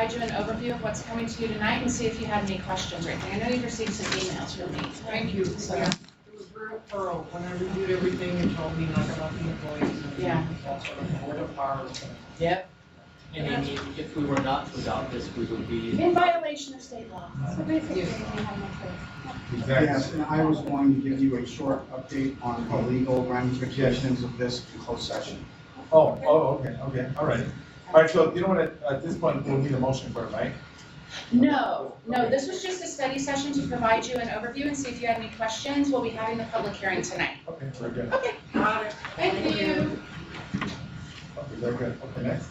provide you an overview of what's coming to you tonight and see if you had any questions or anything. I know you've received some emails from me. Thank you. So, Yeah, it was real thorough. When I reviewed everything, it told me not about the employees and Yeah. that sort of what the powers. Yep. And Amy, if we were not to adopt this, we would be. In violation of state law. So basically, we have no choice. Yes, and I was going to give you a short update on the legal ramifications of this in closed session. Okay, all right. All right, so you know what, at this point, we'll need a motion for it, right? No, this was just a study session to provide you an overview and see if you had any questions. We'll be having the public hearing tonight. Okay, very good. Okay. Got it. Thank you. Okay, very good. Okay, next.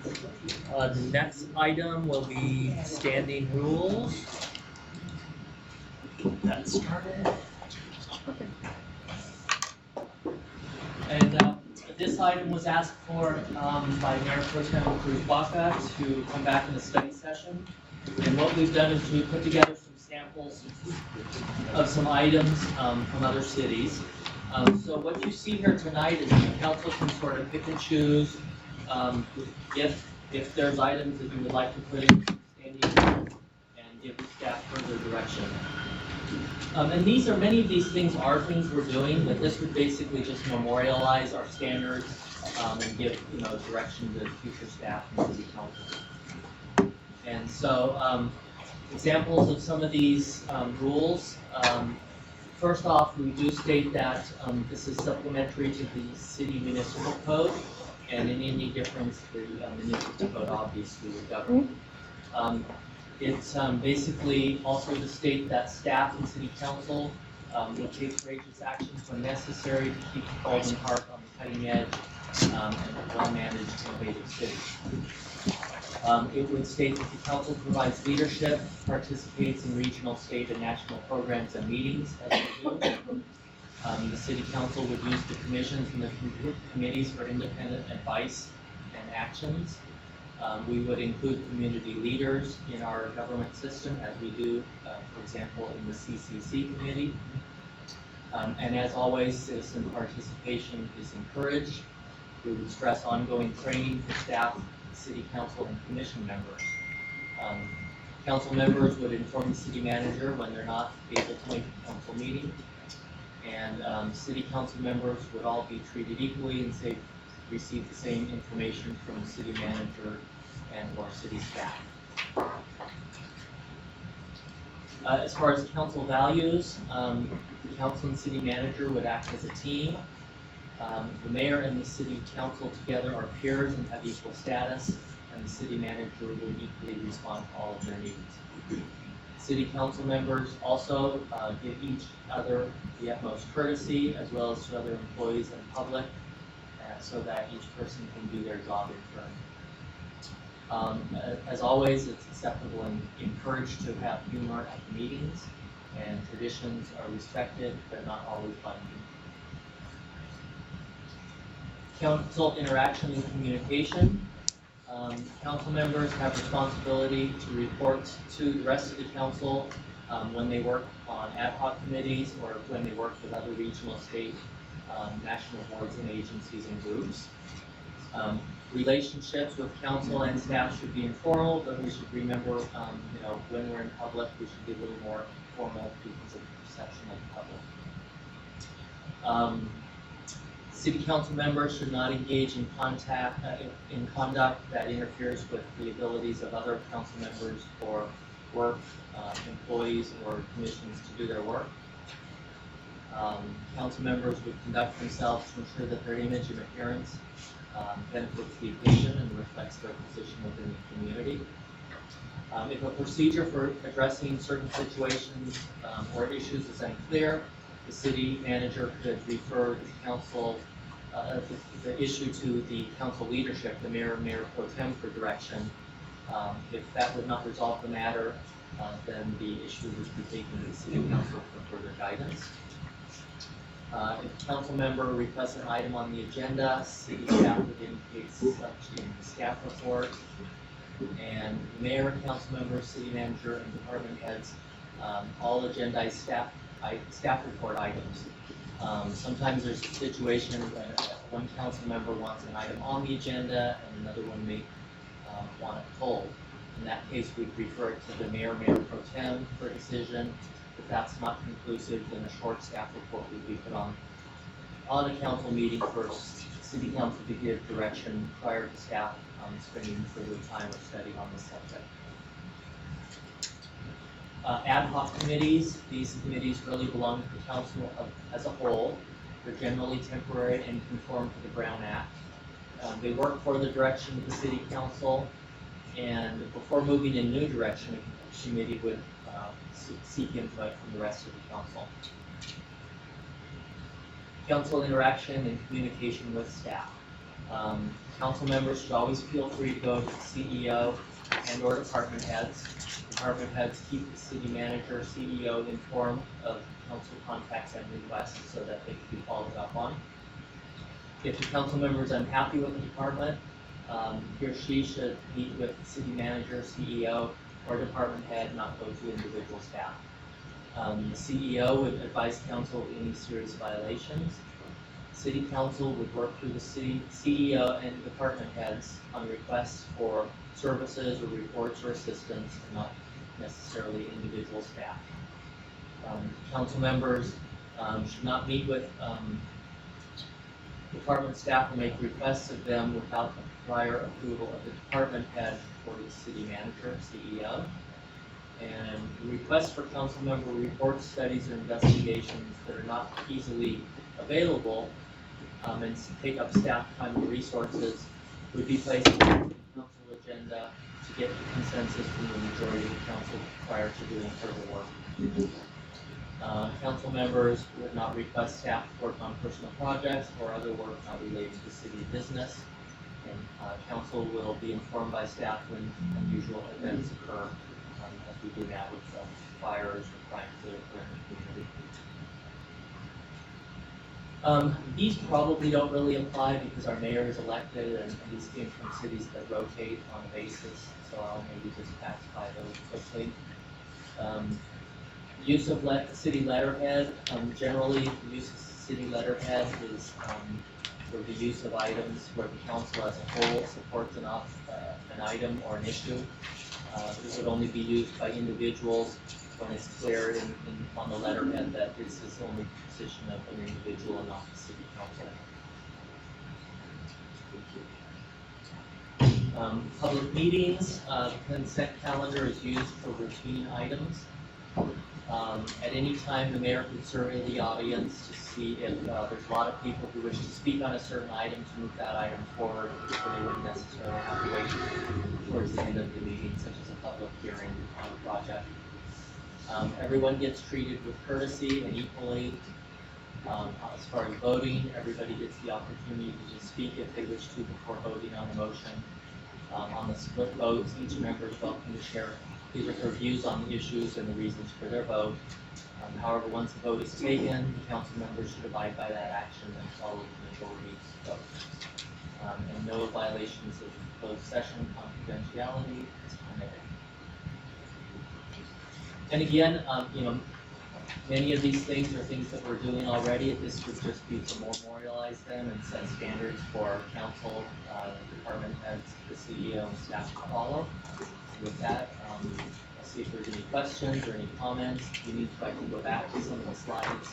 The next item will be standing rules. That started. And this item was asked for by Mayor Pro Tem Cruz Baca to come back in a study session. And what we've done is we've put together some samples of some items from other cities. So what you see here tonight is the council can sort of pick and choose if there's items that you would like to put in standing rules and give the staff further direction. And many of these things are things we're doing, but this would basically just memorialize our standards and give direction to future staff and city council. And so examples of some of these rules. First off, we do state that this is supplementary to the city municipal code, and in any difference, the municipal code obviously would govern. It's basically also to state that staff and city council will take courageous actions when necessary to keep Baldwin Park on the cutting edge and a well-managed, innovative city. It would state that the council provides leadership, participates in regional, state, and national programs and meetings as we do. The city council would use the commissions and the committees for independent advice and actions. We would include community leaders in our government system as we do, for example, in the CCC committee. And as always, citizen participation is encouraged. We would stress ongoing training for staff, city council, and commission members. Council members would inform the city manager when they're not able to make a council meeting. And city council members would all be treated equally and receive the same information from the city manager and or city staff. As far as council values, the council and city manager would act as a team. The mayor and the city council together are peers and have equal status, and the city manager would equally respond to all of their needs. City council members also give each other the utmost courtesy, as well as to other employees and public, so that each person can do their job in turn. As always, it's acceptable and encouraged to have humor at the meetings, and traditions are respected, but not always binding. Council interaction and communication. Council members have responsibility to report to the rest of the council when they work on ad hoc committees or when they work with other regional, state, national boards and agencies and groups. Relationships with council and staff should be informal, but we should remember, when we're in public, we should be a little more formal because of the perception of the public. City council members should not engage in conduct that interferes with the abilities of other council members or work employees or commissions to do their work. Council members would conduct themselves to ensure that their image and appearance benefits the occasion and reflects their position within the community. If a procedure for addressing certain situations or issues is unclear, the city manager could refer the council, the issue to the council leadership, the mayor, mayor pro tem, for direction. If that would not resolve the matter, then the issue would be taken to the city council for further guidance. If a council member requests an item on the agenda, city staff would indicate such in the staff report. And the mayor, council members, city manager, and department heads all agendized staff report items. Sometimes there's a situation when one council member wants an item on the agenda and another one may want it pulled. that case, we'd refer it to the mayor pro tem for decision. If that's not conclusive, then a short staff report would be put on a council meeting for city council to give direction prior to staff spending further time or study on the subject. Ad hoc committees, these committees really belong to the council as a whole. They're generally temporary and conform to the Brown Act. They work for the direction of the city council, and before moving in new direction, a committee would seek input from the rest of the council. Council interaction and communication with staff. Council members should always feel free to go to the CEO and or department heads. Department heads keep the city manager, CEO informed of council contacts and requests so that they can be followed up on. If the council member is unhappy with the department, he or she should meet with the city manager, CEO, or department head, not go to individual staff. The CEO would advise council of any serious violations. City council would work through the city CEO and department heads on requests for services or reports or assistance, and not necessarily individual staff. Council members should not meet with department staff or make requests of them without the prior approval of the department head or the city manager, CEO. And requests for council member reports, studies, or investigations that are not easily available and take up staff time or resources would be placed on the council agenda to get consensus from the majority of the council prior to doing further work. Council members would not request staff to work on personal projects or other work not related to city business. And council will be informed by staff when unusual events occur, as we do now with fires or crimes that occur in the community. These probably don't really apply because our mayor is elected and these came from cities that rotate on a basis, so I'll maybe just pass by those quickly. Use of city letterhead, generally the use of city letterhead is for the use of items where the council as a whole supports an item or an issue. This would only be used by individuals when it's clear on the letterhead that this is only the position of an individual and not the city council. Public meetings, consent calendar is used for routine items. At any time, the mayor could survey the audience to see if there's a lot of people who wish to speak on a certain item to move that item forward, so they wouldn't necessarily have to wait towards the end of the meeting, such as a public hearing on a project. Everyone gets treated with courtesy and equally. As far as voting, everybody gets the opportunity to speak if they wish to before voting on the motion. On the split votes, each member is welcome to share his or her views on the issues and the reasons for their vote. However, once the vote is taken, the council members should abide by that action and follow the majority's vote. And no violations of closed session confidentiality is permitted. And again, many of these things are things that we're doing already. This would just be to memorialize them and set standards for council, department heads, the CEO, and staff to follow. With that, let's see if there's any questions or any comments. You need to, I can go back to some of the slides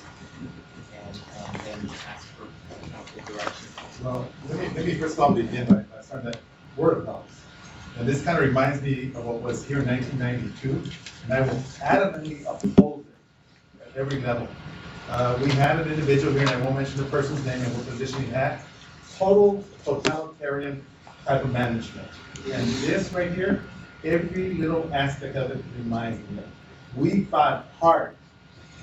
and then ask for council direction. Well, let me first of all begin by starting that word adults. And this kind of reminds me of what was here in 1992, and I will adamantly oppose it at every level. We had an individual here, and I won't mention the person's name and what position he had, totalitarian type of management. And this right here, every little aspect of it reminds me of. We fought hard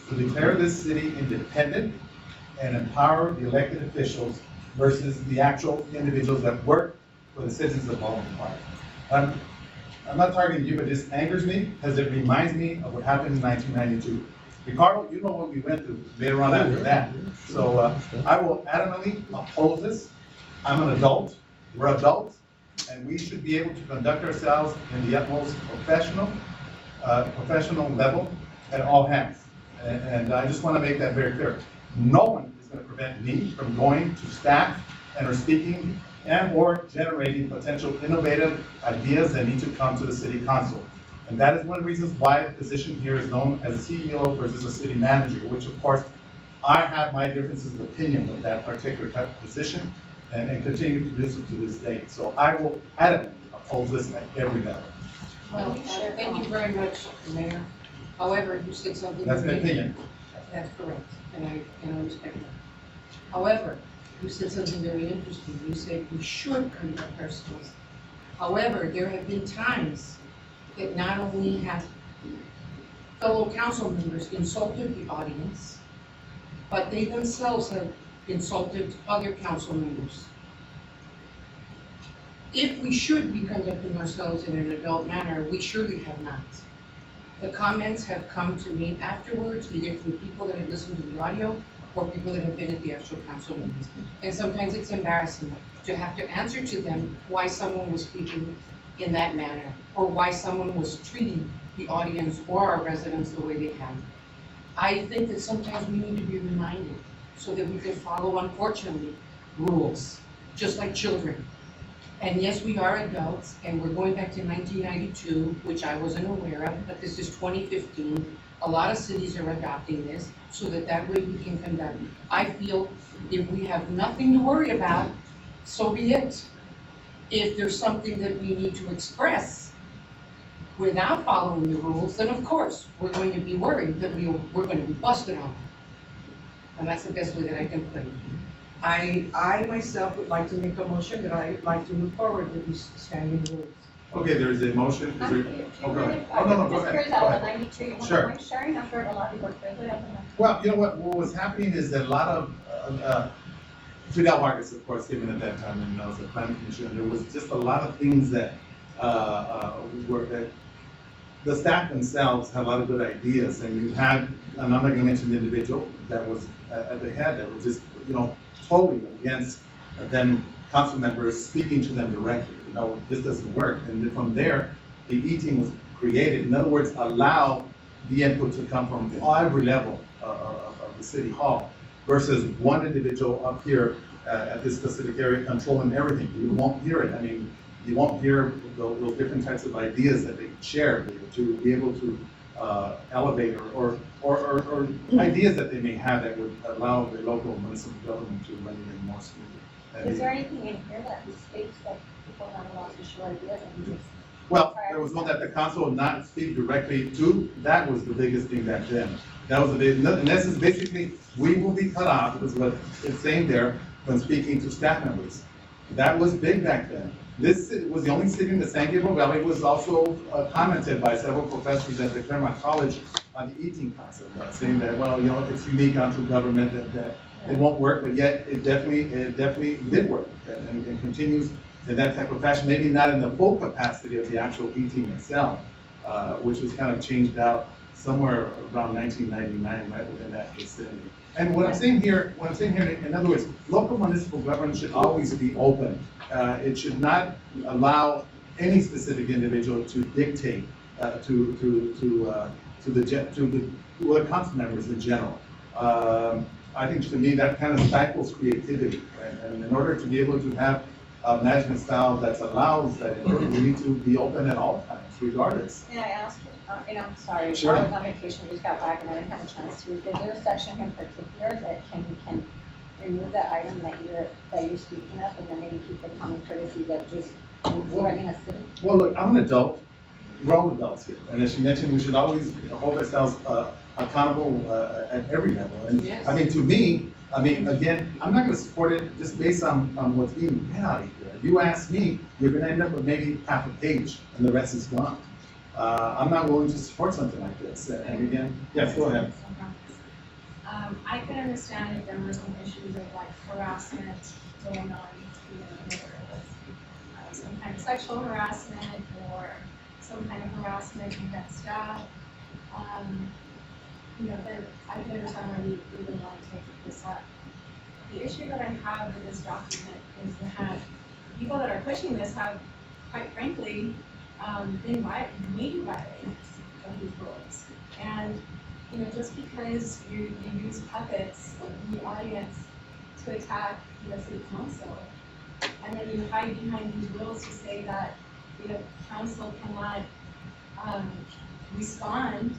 to declare this city independent and empower the elected officials versus the actual individuals that work for the citizens of Baldwin Park. I'm not targeting you, but this angers me because it reminds me of what happened in 1992. Ricardo, you know what we went through later on after that. So I will adamantly oppose this. I'm an adult, we're adults, and we should be able to conduct ourselves in the utmost professional level at all hands. And I just want to make that very clear. No one is going to prevent me from going to staff and or speaking and/or generating potential innovative ideas that need to come to the city council. And that is one of the reasons why the position here is known as a CEO versus a city manager, which of course, I have my differences of opinion with that particular type of position and continue to do so to this day. So I will adamantly oppose this at every level. Well, thank you very much, Mayor. However, you said something. That's my opinion. That's correct, and I respect that. However, you said something very interesting. You said we should conduct ourselves. However, there have been times that not only have fellow council members insulted the audience, but they themselves have insulted other council members. If we should be conducting ourselves in an adult manner, we surely have not. The comments have come to me afterwards, either through people that have listened to the audio or people that have been at the actual council meetings. And sometimes it's embarrassing to have to answer to them why someone was speaking in that manner, or why someone was treating the audience or our residents the way they have. I think that sometimes we need to be reminded so that we can follow, unfortunately, rules, just like children. And yes, we are adults, and we're going back to 1992, which I wasn't aware of, but this is 2015. A lot of cities are adopting this so that way we can conduct. I feel if we have nothing to worry about, so be it. If there's something that we need to express without following the rules, then of course, we're going to be worried that we're going to be busted on. And that's the best way that I can put it. I myself would like to make a motion that I'd like to move forward with these standing rules. Okay, there is a motion. Is there? Oh, go ahead. Oh, no, go ahead. Go ahead. Sure. Sharing, I've heard a lot of people say that. Well, you know what was happening is that a lot of, Fidel Vargas, of course, came in at that time, and I was a planning commissioner. There was just a lot of things that, that the staff themselves had a lot of good ideas, and you had, and I'm not gonna mention the individual that was at the head, that was just, totally against them council members speaking to them directly. This doesn't work. And then from there, the E-team was created. In other words, allow the input to come from every level of the city hall versus one individual up here at this specific area controlling everything. You won't hear it. I mean, you won't hear those different types of ideas that they share to be able to elevate or ideas that they may have that would allow the local municipal government to run even more smoothly. Is there anything in here that states that people are not allowed to share ideas? Well, there was one that the council would not speak directly to. That was the biggest thing back then. That was the big, in essence, basically, we will be cut off, is what it's saying there, when speaking to staff members. That was big back then. This was the only city in the San Gabriel Valley. It was also commented by several professors at the Claremont College on the E-team concept, saying that, well, it's unique onto government, that it won't work, but yet it definitely did work and continues in that type of fashion. Maybe not in the full capacity of the actual E-team itself, which was kind of changed out somewhere around 1999, right within that vicinity. And what I'm saying here, in other words, local municipal government should always be open. It should not allow any specific individual to dictate to the council members in general. I think to me that kind of stifles creativity, right? And in order to be able to have a management style that allows that, we need to be open at all times, regardless. May I ask, I'm sorry, Sure. I was on vacation, just got back and I didn't have a chance to, is there a section in particular that can remove that item that you're speaking of, and then maybe keep the common courtesy that just running a city? Well, look, I'm an adult, we're all adults here, and as you mentioned, we should always hold ourselves accountable at every level. And Yes. I mean, to me, again, I'm not gonna support it just based on what's being read out here. If you ask me, you're gonna end up with maybe half a page and the rest is gone. I'm not willing to support something like this. And again, yes, go ahead. I can understand if there were some issues of like harassment going on, whether it was some kind of sexual harassment or some kind of harassment against staff. Then I can understand why we would want to take this up. The issue that I have with this document is that people that are pushing this have, quite frankly, been maybe violators of these rules. And just because you use puppets in the audience to attack the city council, and then you hide behind these rules to say that, council cannot, respond,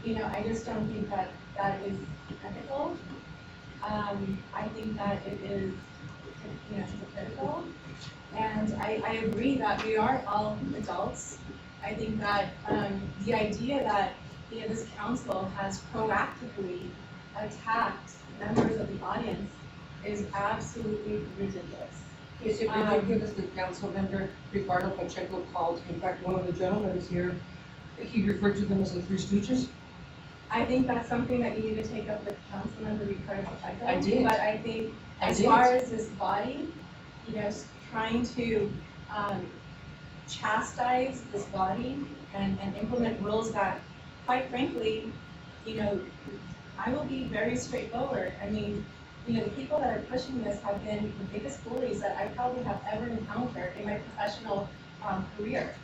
I just don't think that that is ethical. I think that it is, hypocritical. And I agree that we are all adults. I think that, the idea that, this council has proactively attacked members of the audience is absolutely ridiculous. Is it ridiculous that council member Ricardo Pacheco called, in fact, one of the gentlemen is here, he referred to them as the Three Stooges? I think that's something that you need to take up with Councilmember Ricardo Pacheco. I did. But I think I as did. far as this body, trying to chastise this body and implement rules that, quite frankly, I will be very straightforward. I mean, the people that are pushing this have been the biggest bullies that I probably have ever encountered in my professional career.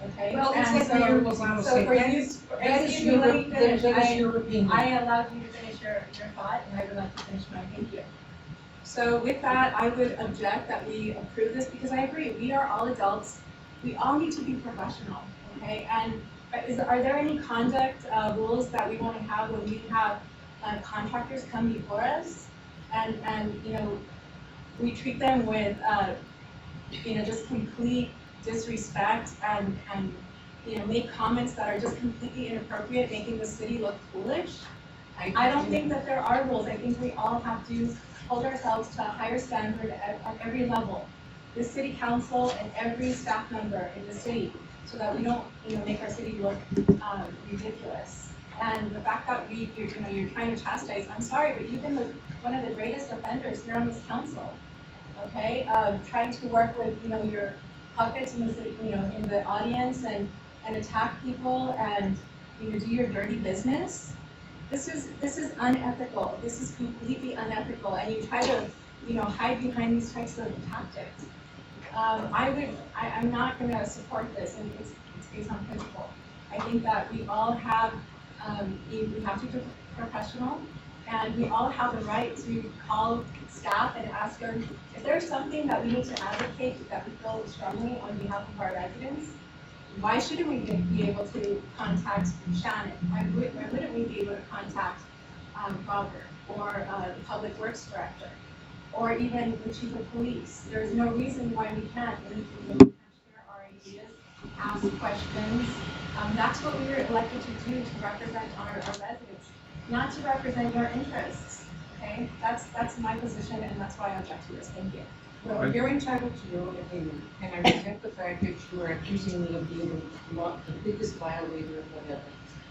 Okay? Well, it's And like so- Mayor Lozano so said, for that you- is, for- that is excuse me, your, let me finish. that is your opinion. I allowed you to finish your thought, and I would like to finish mine, thank you. So with that, I would object that we approve this, because I agree, we are all adults, we all need to be professional, okay? And are there any conduct rules that we want to have when we have contractors come before us? And we treat them with, just complete disrespect and make comments that are just completely inappropriate, making the city look foolish? I don't think that there are rules. I think we all have to hold ourselves to a higher standard at every level. The city council and every staff member in the city, so that we don't, make our city look ridiculous. And the fact that you're trying to chastise, I'm sorry, but you've been one of the greatest offenders here on this council. Okay, trying to work with, your puppets in the city, in the audience and attack people and, do your dirty business. This is unethical. This is completely unethical, and you try to, hide behind these types of tactics. I'm not gonna support this, and it's based on principle. I think that we all have, we have to be professional, and we all have the right to call staff and ask them, if there's something that we need to advocate, that we feel strongly on behalf of our residents, why shouldn't we be able to contact Shannon? Why wouldn't we be able to contact Robert or the Public Works Director or even the Chief of Police? There's no reason why we can't. We can share our ideas, ask questions. That's what we were elected to do, to represent our residents, not to represent your interests. Okay, that's my position, and that's why I object to this. Thank you. Well, you're entitled to your own opinion, and I resent the fact that you are accusing me of being the biggest violator of whatever.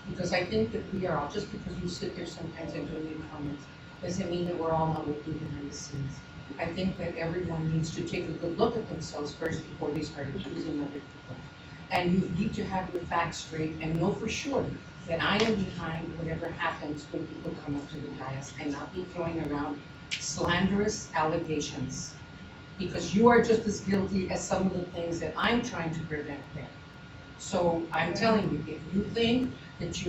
Because I think that we are all, just because you sit there sometimes and don't make comments, doesn't mean that we're all not working behind the scenes. I think that everyone needs to take a good look at themselves first before they start accusing other people. And you need to have your facts straight and know for sure that I am behind whatever happens when people come up to the dais and not be throwing around slanderous allegations. Because you are just as guilty as some of the things that I'm trying to prevent them. So I'm telling you, if you think that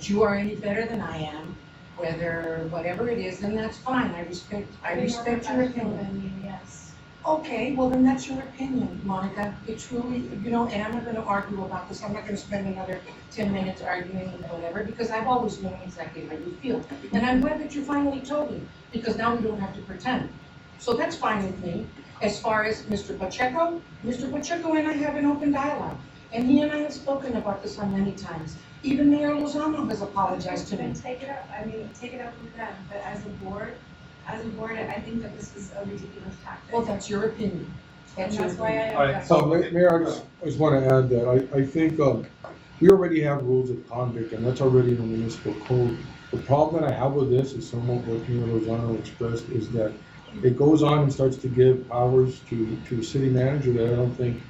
you are any better than I am, whatever it is, then that's fine. I respect your opinion. Yes. Okay, well then that's your opinion, Monica. It truly, and I'm not gonna argue about this. I'm not gonna spend another 10 minutes arguing or whatever, because I've always known exactly how you feel. And I'm glad that you finally told me, because now we don't have to pretend. So that's fine with me. As far as Mr. Pacheco and I have an open dialogue. And he and I have spoken about this on many times. Even Mayor Lozano has apologized to me. Then take it up with them, but as a board, I think that this is a ridiculous tactic. Well, that's your opinion. And That's your that's why I opinion. object. So, Mayor, I just want to add that I think we already have rules of conduct, and that's already in the municipal code. The problem that I have with this is somewhat what Mayor Lozano expressed, is that it goes on and starts to give powers to a city manager that I don't think,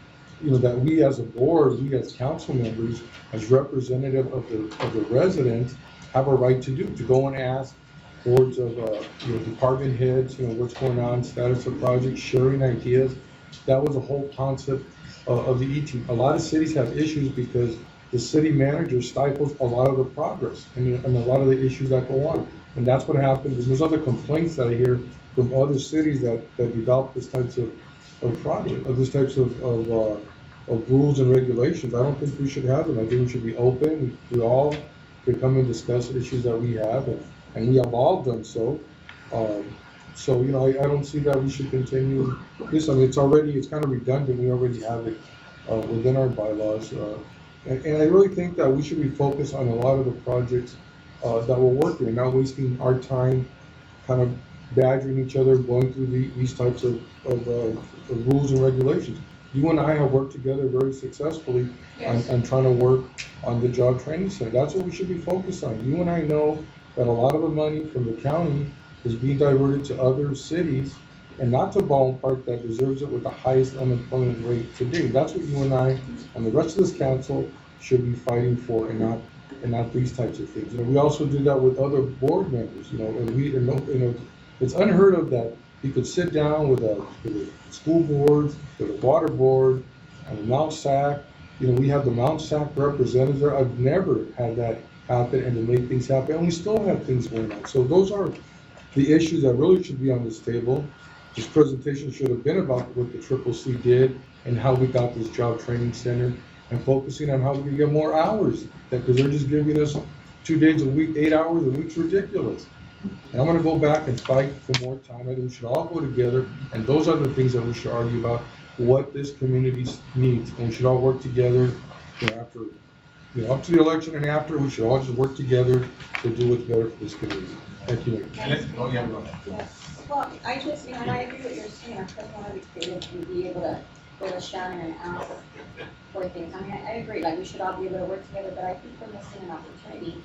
that we as a board, we as council members, as representative of the residents, have a right to do, to go and ask boards of, department heads, what's going on, status of projects, sharing ideas. That was the whole concept of the E-team. A lot of cities have issues because the city manager stifles a lot of the progress and a lot of the issues that go on. And that's what happens. And there's other complaints that I hear from other cities that develop this types of project, of these types of rules and regulations. I don't think we should have them. I think we should be open. We all could come and discuss issues that we have, and we have all done so. So, you know, I don't see that we should continue this. I mean, it's kind of redundant. We already have it within our bylaws. And I really think that we should be focused on a lot of the projects that we're working and not wasting our time kind of badgering each other, going through these types of rules and regulations. You and I have worked together very successfully on trying to work on the job training center. That's what we should be focused on. You and I know that a lot of the money from the county is being diverted to other cities and not to Baldwin Park that deserves it with the highest unemployment rate today. That's what you and I and the rest of this council should be fighting for, and not these types of things. You know, we also did that with other board members. You know, it's unheard of that you could sit down with a school board, with a water board, and a Mount SAC. You know, we have the Mount SAC representatives there. I've never had that happen and to make things happen, and we still have things going on. So those are the issues that really should be on this table. This presentation should have been about what the CCC did and how we got this job training center, and focusing on how we can get more hours, because they're just giving us 2 days a week, 8 hours a week's ridiculous. And I'm gonna go back and fight for more time. I think we should all go together, and those are the things that we should argue about, what this community needs, and we should all work together, after, up to the election and after, we should all just work together to do what's better for this community. Thank you. Oh, yeah, go ahead. Yes. Well, I just, and I agree with what you're saying, I just want to be creative and be able to go to Sharon and ask for things. I mean, I agree, like, we should all be able to work together, but I think we're missing an opportunity.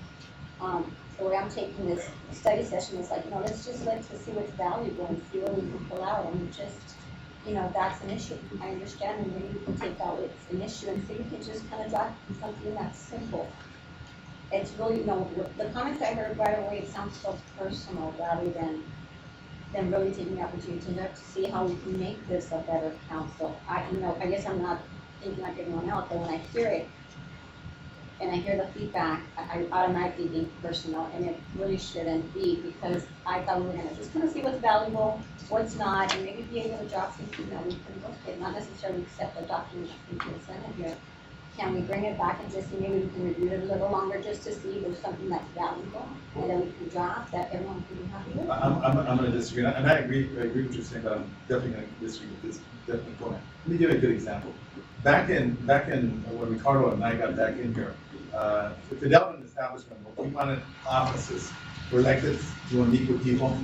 The way I'm taking this study session is like, let's just look to see what's valuable and see what we can pull out, and just, that's an issue. I understand, and maybe we can take out it's an issue and see if we can just kind of draft something that's simple. It's really, the comments I heard right away, it sounds so personal rather than really taking the opportunity to look to see how we can make this a better council. I guess I'm not thinking like everyone else, but when I hear it, and I hear the feedback, I automatically think personal, and it really shouldn't be, because I thought we were gonna just kind of see what's valuable, what's not, and maybe be able to drop something that we can look at, not necessarily accept the document that's been presented here. Can we bring it back and just see, maybe we can review it a little longer just to see if there's something that's valuable, and then we can drop that everyone can be happy with? I'm gonna disagree, and I agree with what you're saying, but I'm definitely gonna disagree with this definite point. Let me give you a good example. Back in when Ricardo and I got back in here, the development establishment, we wanted offices, we're elected to meet with people.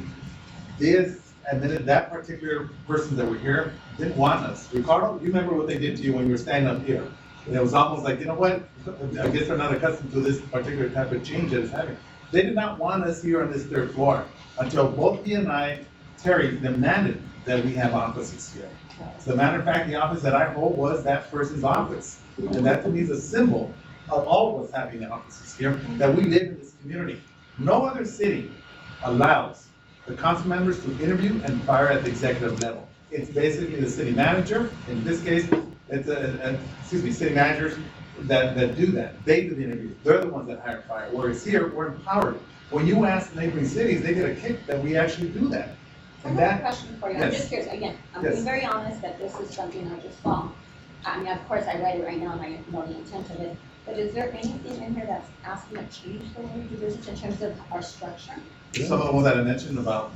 That particular person that were here didn't want us. Ricardo, you remember what they did to you when you were standing up here? And it was almost like, you know what? I guess they're not accustomed to this particular type of change that is happening. They did not want us here on this 3rd floor until both he and I, Terry, demanded that we have offices here. As a matter of fact, the office that I hold was that person's office. And that to me is a symbol of all of us having offices here, that we live in this community. No other city allows the council members to interview and fire at the executive level. It's basically the city manager. In this case, it's city managers that do that. They do the interviews. They're the ones that hire and fire. Whereas here, we're empowered. When you ask neighboring cities, they get a kick that we actually do that. I have a question for you. I'm Yes. just curious, again, I'm Yes. being very honest that this is something I just saw. I mean, of course, I read it right now and I know the intent of it, but is there anything in here that's asking to change the way we do business in terms of our structure? Some of the ones that I mentioned about,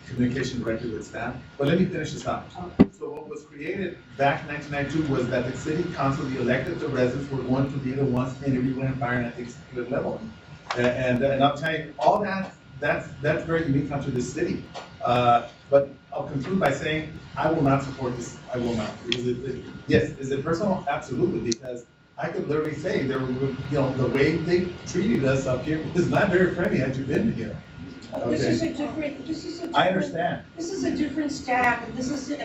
communication directly with staff, but let me finish this out. Okay. So what was created back in 1992 was that the city council, the elected residents were going to be the ones interviewing and firing at the executive level. And I'll tell you, all that's very unique to this city. But I'll conclude by saying, I will not support this, I will not. Because yes, is it personal? Absolutely, because I could literally say, the way they treated us up here is not very friendly had you been here. This Okay. is a different. I understand. This is a different staff, and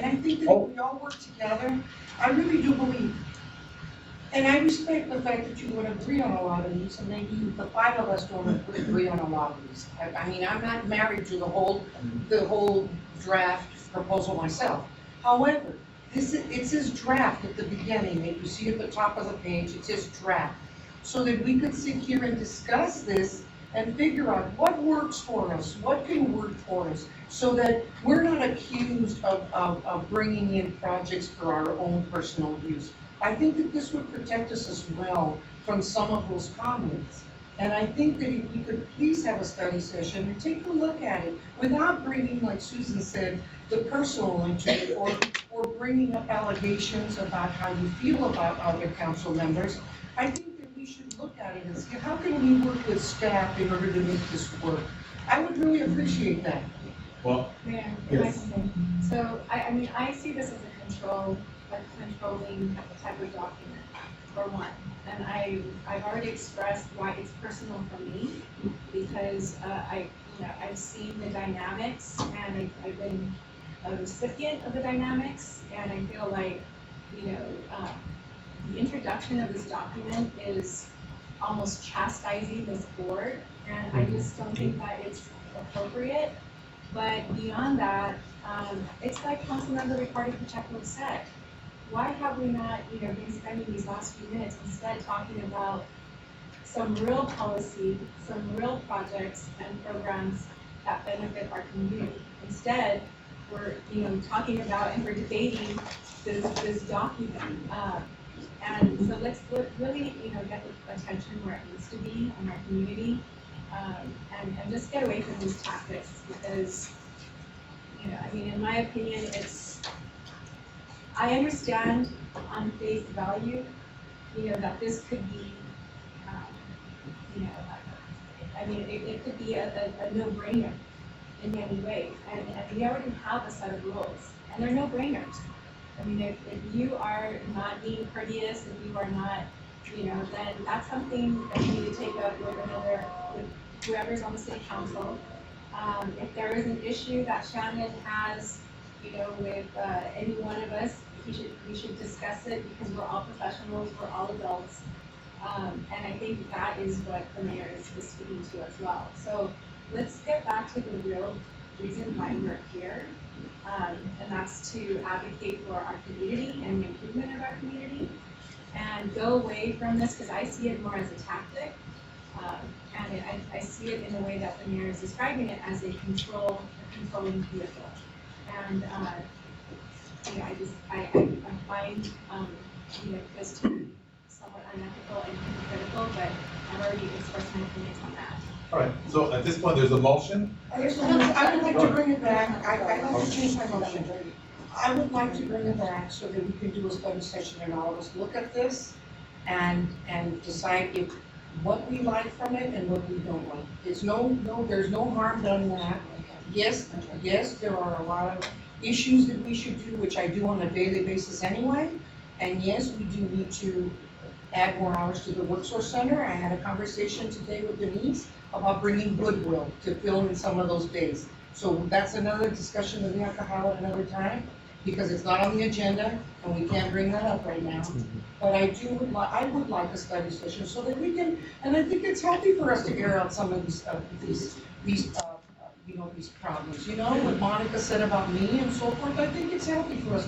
I think that if we all work together, I really do believe. And I respect the fact that you would agree on a lot of these, and maybe the 5 of us don't agree on a lot of these. I mean, I'm not married to the whole draft proposal myself. However, it says draft at the beginning, if you see at the top of the page, it says draft. So that we could sit here and discuss this and figure out what works for us, what can work for us, so that we're not accused of bringing in projects for our own personal use. I think that this would protect us as well from some of those comments. And I think that if we could please have a study session and take a look at it without bringing, like Susan said, the personal into it, or bringing up allegations about how you feel about other council members. I think that we should look at it and see how can we work with staff in order to make this work. I would really appreciate that. Well, Mayor, if I Yes. can say, so I mean, I see this as a controlling type of document, for one. And I've already expressed why it's personal for me, because, I've seen the dynamics, and I've been a recipient of the dynamics, and I feel like, the introduction of this document is almost chastising this board, and I just don't think that it's appropriate. But beyond that, it's like Councilmember Ricardo Pacheco said, why have we not, been spending these last few minutes instead talking about some real policy, some real projects and programs that benefit our community? Instead, we're, talking about and we're debating this document. And so let's really, get the attention where it needs to be in our community, and just get away from these tactics, because, in my opinion, I understand on face value, that this could be, it could be a no-brainer in many ways, and we already have a set of rules, and they're no-brainers. If you are not being courteous, if you are not, then that's something that you need to take up with whoever's on the city council. If there is an issue that Shannon has, with any one of us, we should discuss it, because we're all professionals, we're all adults. And I think that is what the mayor is speaking to as well. So let's get back to the real reason why we're here. And that's to advocate for our community and the improvement of our community, and go away from this, because I see it more as a tactic. And I see it in the way that the mayor is describing it, as a controlling vehicle. And, I find, this to be somewhat unethical and hypocritical, but I've already expressed my opinions on that. all right, so at this point, there's a motion. I would like to bring it back, I'd like to change my motion. I would like to bring it back so that we can do a study session and all of us look at this and decide what we like from it and what we don't like. There's no harm done in that. Yes, there are a lot of issues that we should do, which I do on a daily basis anyway. And yes, we do need to add more hours to the Workforce Center. I had a conversation today with Denise about bringing Goodwill to fill in some of those days. So that's another discussion that we have to have at another time, because it's not on the agenda and we can't bring that up right now. But I would like a study session so that we can, and I think it's healthy for us to air out some of these problems. What Monica said about me and so forth, I think it's healthy for us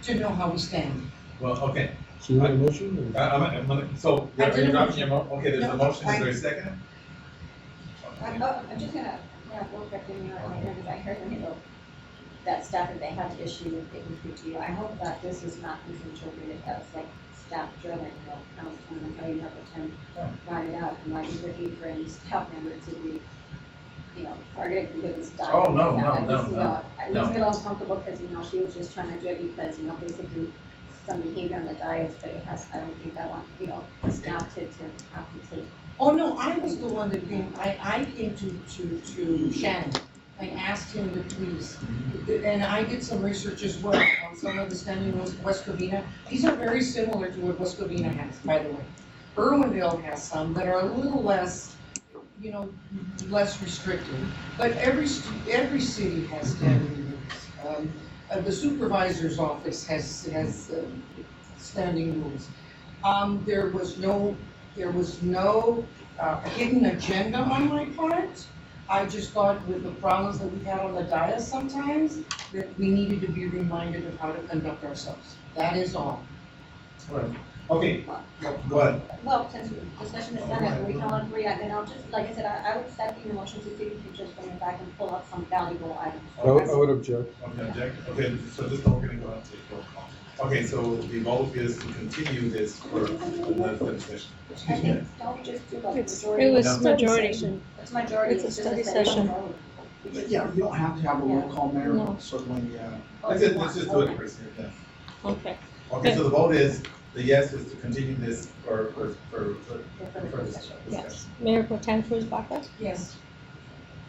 to know how we stand. Well, okay. So you want a motion? Or? So, I are did you a dropping your okay, there's a No, motion, is there a second? I'm just gonna, look up in your, because I heard that staff, if they have an issue with it, we to you. I hope that this is not misinterpreted as like staff drilling, councilman, how you have to write it out, and like you're looking for any staff member to be, targeted because it's done. Oh, no. I just feel uncomfortable because, she was just trying to do it because, basically some behavior on the dais, but I don't think I want, staff to have to take. Oh, no, I was the one that came, I came to Shannon. I asked him to please, and I did some research as well on some of the standing rules of West Covina. These are very similar to what West Covina has, by the way. Irwindale has some that are a little less, less restrictive, but every city has standing rules. The supervisor's office has standing rules. There was no hidden agenda on my part. I just thought with the problems that we've had on the dais sometimes, that we needed to be reminded of how to conduct ourselves. That is all. All right. Okay, go ahead. Well, since discussion is done, if we can all agree, then I'll just, like I said, I would second your motion to see if you could just bring it back and pull up some valuable items. I would object. Okay, object, okay, so just don't get into it, take roll call. Okay, so the vote is to continue this for another study session. I Excuse me. think, don't we just do like It's- majority? it was No. majority. It's majority. It's a just study study session. vote. Yeah, you don't have to have a roll call, Mayor, No. certainly, Let's just do it, Chris, yeah. Okay. Okay, so the vote is, the yes is to continue this for this discussion. Yes. Mayor Pro Tem Cruz Baca, Yes.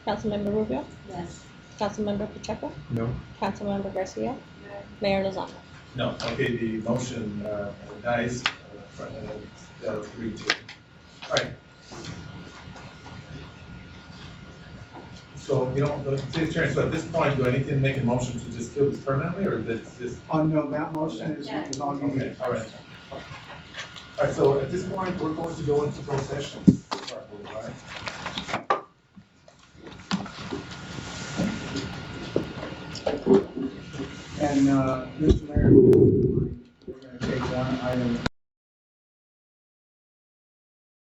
Councilmember Rubio, Yes. Councilmember Pacheco, No. Councilmember Garcia, Mayor Lozano. No, okay, the motion dies, 3-2. All right. So, you know, the city attorney, so at this point, do I need to make a motion to just kill this permanently, or this, no, that motion is on you. okay, all right. All right, so at this point, we're going to go into closed session. All right? And, Mr. Mayor, we're gonna take one item